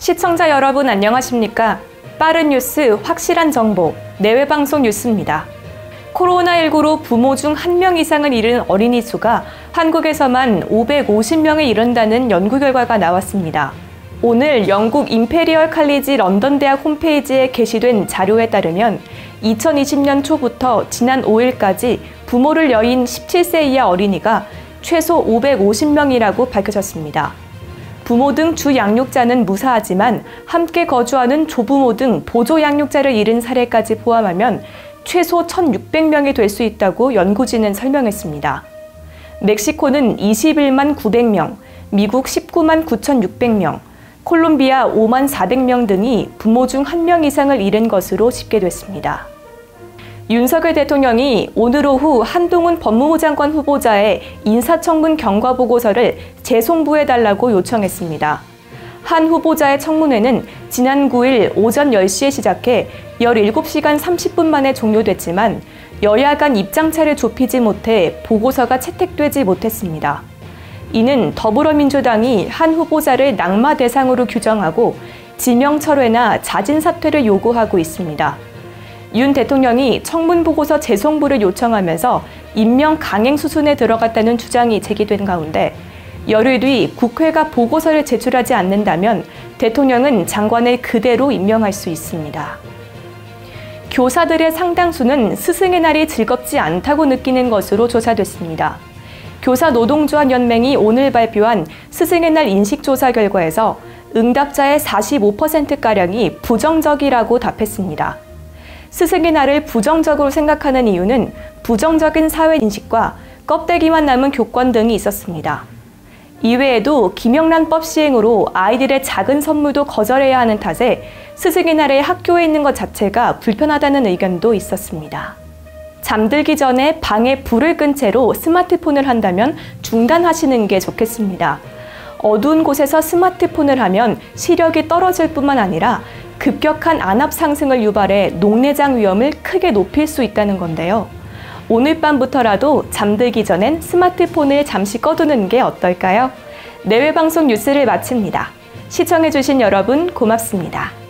시청자 여러분 안녕하십니까? 빠른 뉴스, 확실한 정보, 내외방송 뉴스입니다. 코로나19로 부모 중 1명 이상을 잃은 어린이 수가 한국에서만 550명에 이른다는 연구 결과가 나왔습니다. 오늘 영국 임페리얼 칼리지 런던 대학 홈페이지에 게시된 자료에 따르면 2020년 초부터 지난 5일까지 부모를 여인 17세 이하 어린이가 최소 550명이라고 밝혀졌습니다. 부모 등 주 양육자는 무사하지만 함께 거주하는 조부모 등 보조 양육자를 잃은 사례까지 포함하면 최소 1,600명이 될 수 있다고 연구진은 설명했습니다. 멕시코는 21만 900명, 미국 19만 9,600명, 콜롬비아 5만 400명 등이 부모 중 1명 이상을 잃은 것으로 집계됐습니다. 윤석열 대통령이 오늘 오후 한동훈 법무부 장관 후보자의 인사청문 경과보고서를 재송부해달라고 요청했습니다. 한 후보자의 청문회는 지난 9일 오전 10시에 시작해 17시간 30분 만에 종료됐지만 여야 간 입장차를 좁히지 못해 보고서가 채택되지 못했습니다. 이는 더불어민주당이 한 후보자를 낙마 대상으로 규정하고 지명 철회나 자진 사퇴를 요구하고 있습니다. 윤 대통령이 청문 보고서 재송부를 요청하면서 임명 강행 수순에 들어갔다는 주장이 제기된 가운데 열흘 뒤 국회가 보고서를 제출하지 않는다면 대통령은 장관을 그대로 임명할 수 있습니다. 교사들의 상당수는 스승의 날이 즐겁지 않다고 느끼는 것으로 조사됐습니다. 교사노동조합연맹이 오늘 발표한 스승의 날 인식조사 결과에서 응답자의 45%가량이 부정적이라고 답했습니다. 스승의 날을 부정적으로 생각하는 이유는 부정적인 사회인식과 껍데기만 남은 교권 등이 있었습니다. 이외에도 김영란법 시행으로 아이들의 작은 선물도 거절해야 하는 탓에 스승의 날에 학교에 있는 것 자체가 불편하다는 의견도 있었습니다. 잠들기 전에 방에 불을 끈 채로 스마트폰을 한다면 중단하시는 게 좋겠습니다. 어두운 곳에서 스마트폰을 하면 시력이 떨어질 뿐만 아니라 급격한 안압 상승을 유발해 녹내장 위험을 크게 높일 수 있다는 건데요. 오늘 밤부터라도 잠들기 전엔 스마트폰을 잠시 꺼두는 게 어떨까요? 내외방송 뉴스를 마칩니다. 시청해주신 여러분 고맙습니다.